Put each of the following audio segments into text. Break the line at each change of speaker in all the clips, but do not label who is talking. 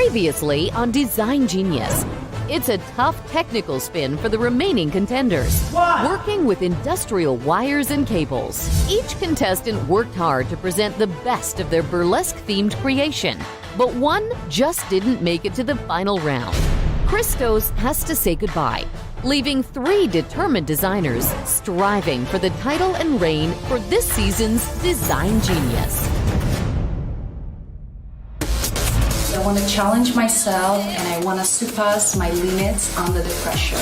Previously on Design Genius. It's a tough technical spin for the remaining contenders.
What?
Working with industrial wires and cables. Each contestant worked hard to present the best of their burlesque-themed creation, but one just didn't make it to the final round. Christos has to say goodbye, leaving 3 determined designers striving for the title and reign for this season's Design Genius.
I want to challenge myself and I want to surpass my limits under the pressure.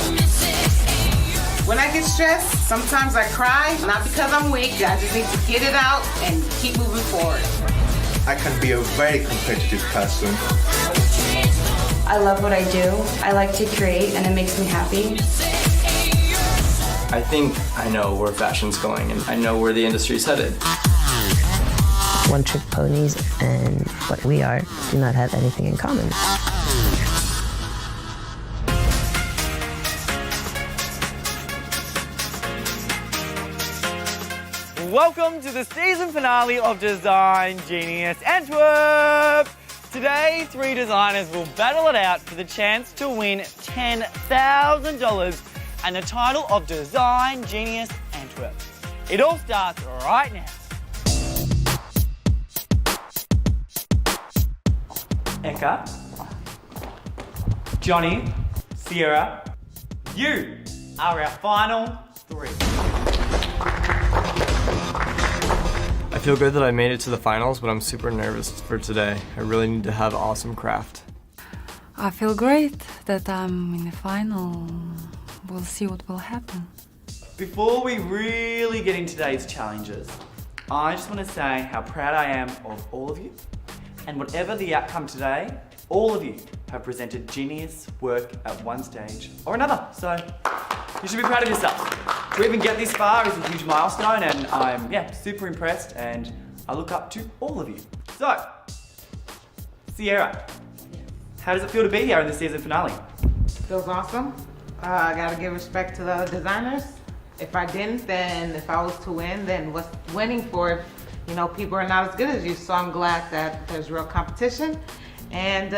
When I get stressed, sometimes I cry, not because I'm weak, I just need to get it out and keep moving forward.
I can be a very competitive person.
I love what I do. I like to create and it makes me happy.
I think I know where fashion's going and I know where the industry's headed.
One-trick ponies and what we are do not have anything in common.
Welcome to the season finale of Design Genius Antwerp. Today, 3 designers will battle it out for the chance to win $10,000 and the title of Design Genius Antwerp. It all starts right now. Eka, Johnny, Sierra, you are our final 3.
I feel good that I made it to the finals, but I'm super nervous for today. I really need to have awesome craft.
I feel great that I'm in the final. We'll see what will happen.
Before we really get into today's challenges, I just want to say how proud I am of all of you. And whatever the outcome today, all of you have presented genius work at one stage or another. So you should be proud of yourself. To even get this far is a huge milestone and I'm super impressed and I look up to all of you. So, Sierra, how does it feel to be here in the season finale?
Feels awesome. I gotta give respect to the other designers. If I didn't, then if I was to win, then what's winning for it? You know, people are not as good as you, so I'm glad that there's real competition. And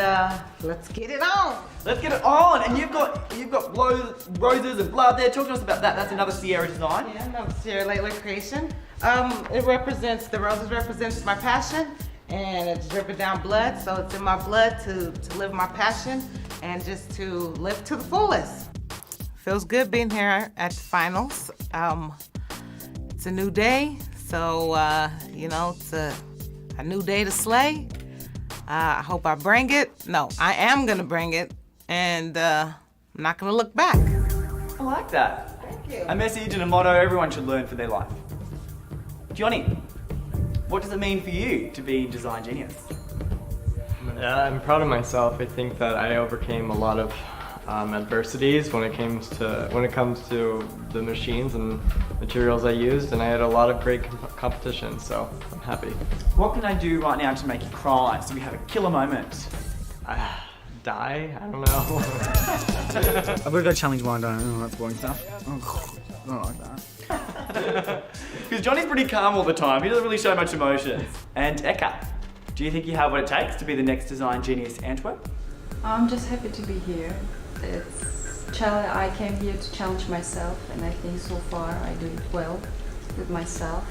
let's get it on.
Let's get it on. And you've got roses and blood there. Talk to us about that. That's another Sierra design.
Yeah, another Sierra Layla creation. The roses represents my passion, and it's dripping down blood. So it's in my blood to live my passion and just to live to the fullest. Feels good being here at the finals. It's a new day. So, it's a new day to slay. I hope I bring it. No, I am gonna bring it. And I'm not gonna look back.
I like that.
Thank you.
A message and a motto everyone should learn for their life. Johnny, what does it mean for you to be Design Genius?
Yeah, I'm proud of myself. I think that I overcame a lot of adversities when it comes to the machines and materials I used, and I had a lot of great competition, so I'm happy.
What can I do right now to make you cry so we have a killer moment?
Die? I don't know.
I've got to go challenge mine, don't I? Oh, that's boring stuff. I don't like that.
Because Johnny's pretty calm all the time. He doesn't really show much emotion. And Eka, do you think you have what it takes to be the next Design Genius Antwerp?
I'm just happy to be here. I came here to challenge myself, and I think so far I do it well with myself.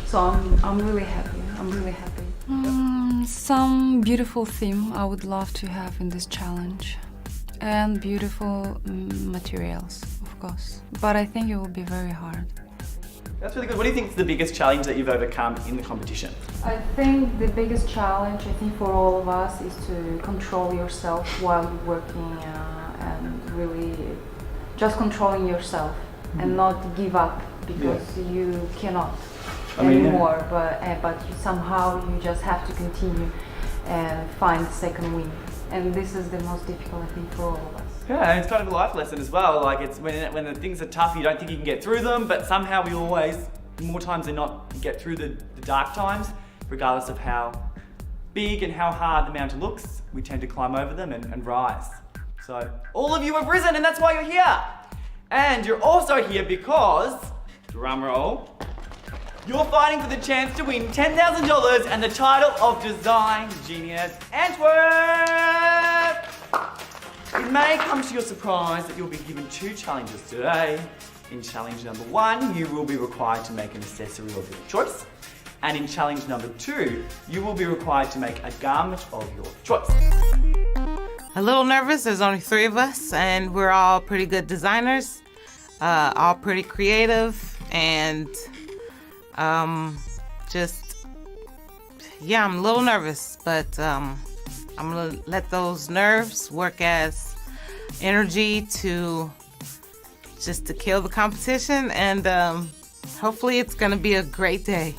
So I'm really happy. Some beautiful theme I would love to have in this challenge, and beautiful materials, of course. But I think it will be very hard.
That's really good. What do you think is the biggest challenge that you've overcome in the competition?
I think the biggest challenge, for all of us, is to control yourself while you're working and really just controlling yourself and not give up because you cannot anymore. But somehow you just have to continue and find the second win. And this is the most difficult, for all of us.
Yeah, and it's kind of a life lesson as well. Like it's when the things are tough, you don't think you can get through them, but somehow we always, more times than not, get through the dark times, regardless of how big and how hard the mountain looks. We tend to climb over them and rise. So all of you have risen, and that's why you're here. And you're also here because, drum roll, You're fighting for the chance to win $10,000 and the title of Design Genius Antwerp! It may come to your surprise that you'll be given 2 challenges today. In challenge number 1, you will be required to make an accessory of your choice. And in challenge number 2, you will be required to make a garment of your choice.
A little nervous, there's only 3 of us, and we're all pretty good designers, all pretty creative, and I'm a little nervous, but I'm gonna let those nerves work as energy to kill the competition, and hopefully it's gonna be a great day.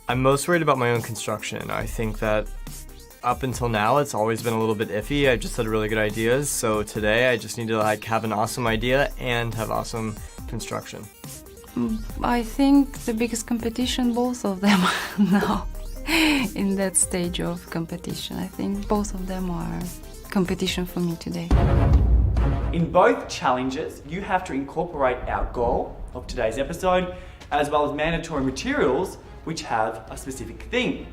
I'm most worried about my own construction. I think that up until now, it's always been a little bit iffy. I've just had really good ideas, so today I just need to have an awesome idea and have awesome construction.
I think the biggest competition, both of them now, in that stage of competition. I think both of them are competition for me today.
In both challenges, you have to incorporate our goal of today's episode, as well as mandatory materials which have a specific theme.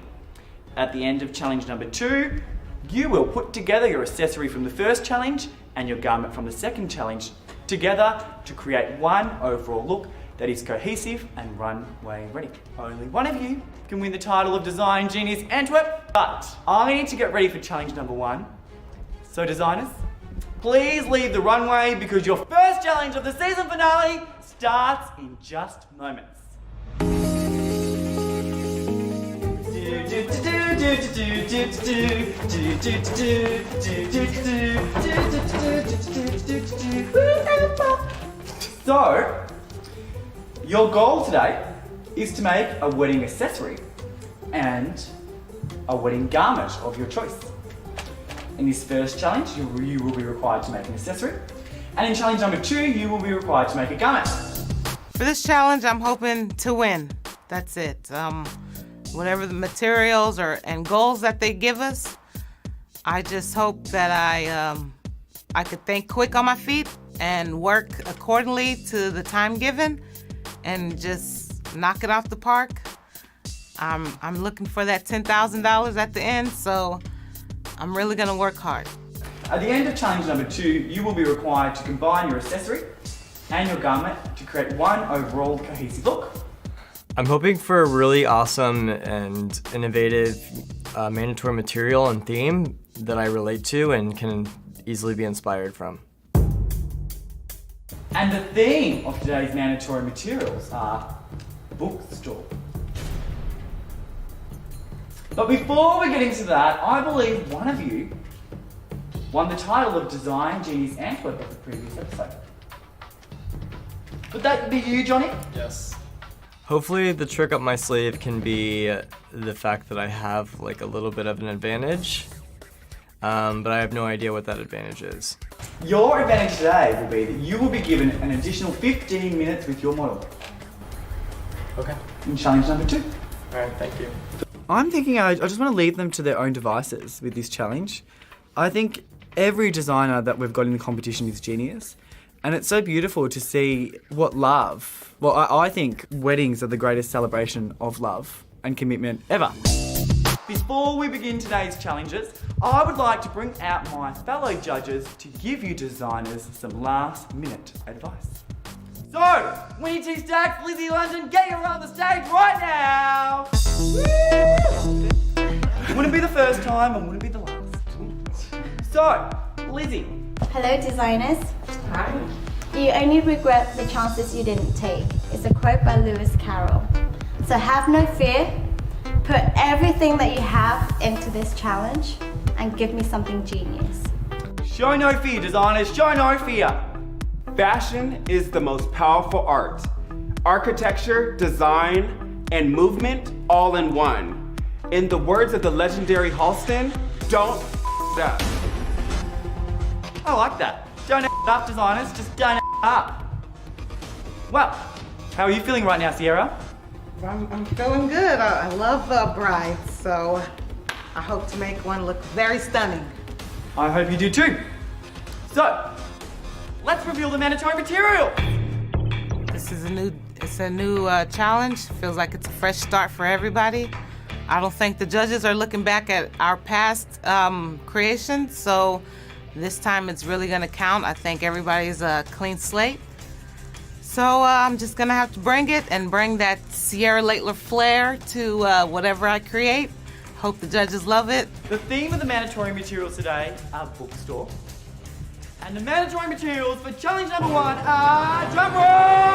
At the end of challenge number 2, you will put together your accessory from the first challenge and your garment from the second challenge together to create one overall look that is cohesive and runway ready. Only one of you can win the title of Design Genius Antwerp, but I need to get ready for challenge number 1. So designers, please leave the runway because your first challenge of the season finale starts in just moments. So, your goal today is to make a wedding accessory and a wedding garment of your choice. In this first challenge, you will be required to make an accessory, and in challenge number 2, you will be required to make a garment.
For this challenge, I'm hoping to win. That's it. Whatever the materials and goals that they give us, I just hope that I could think quick on my feet and work accordingly to the time given and just knock it off the park. I'm looking for that $10,000 at the end, so I'm really gonna work hard.
At the end of challenge number 2, you will be required to combine your accessory and your garment to create one overall cohesive look.
I'm hoping for a really awesome and innovative mandatory material and theme that I relate to and can easily be inspired from.
And the theme of today's mandatory materials are bookstore. But before we get into that, I believe one of you won the title of Design Genius Antwerp of the previous episode. Would that be you, Johnny?
Yes. Hopefully the trick up my sleeve can be the fact that I have a little bit of an advantage, but I have no idea what that advantage is.
Your advantage today will be that you will be given an additional 15 minutes with your model.
Okay.
In challenge number 2.
Alright, thank you.
I'm thinking I just want to leave them to their own devices with this challenge. I think every designer that we've got in the competition is genius. And it's so beautiful to see what love, I think weddings are the greatest celebration of love and commitment ever.
Before we begin today's challenges, I would like to bring out my fellow judges to give you designers some last minute advice. So, Winnie T Stacks, Lizzie London, get your on the stage right now! Wouldn't be the first time and wouldn't be the last. So, Lizzie.
Hello designers. Hi. You only regret the chances you didn't take. It's a quote by Lewis Carroll. So have no fear, put everything that you have into this challenge and give me something genius.
Show no fear, designers, show no fear.
Fashion is the most powerful art. Architecture, design, and movement all in one. In the words of the legendary Halston, don't f*** up.
I like that. Don't f*** up, designers, just don't f*** up. Well, how are you feeling right now, Sierra?
I'm feeling good. I love brides, so I hope to make one look very stunning.
I hope you do too. So, let's reveal the mandatory material.
This is It's a new challenge. Feels like it's a fresh start for everybody. I don't think the judges are looking back at our past creations, so this time it's really gonna count. I think everybody's a clean slate. So I'm just gonna have to bring it and bring that Sierra Laitler flair to whatever I create. Hope the judges love it.
The theme of the mandatory materials today are bookstore. And the mandatory materials for challenge number 1 are drum roll!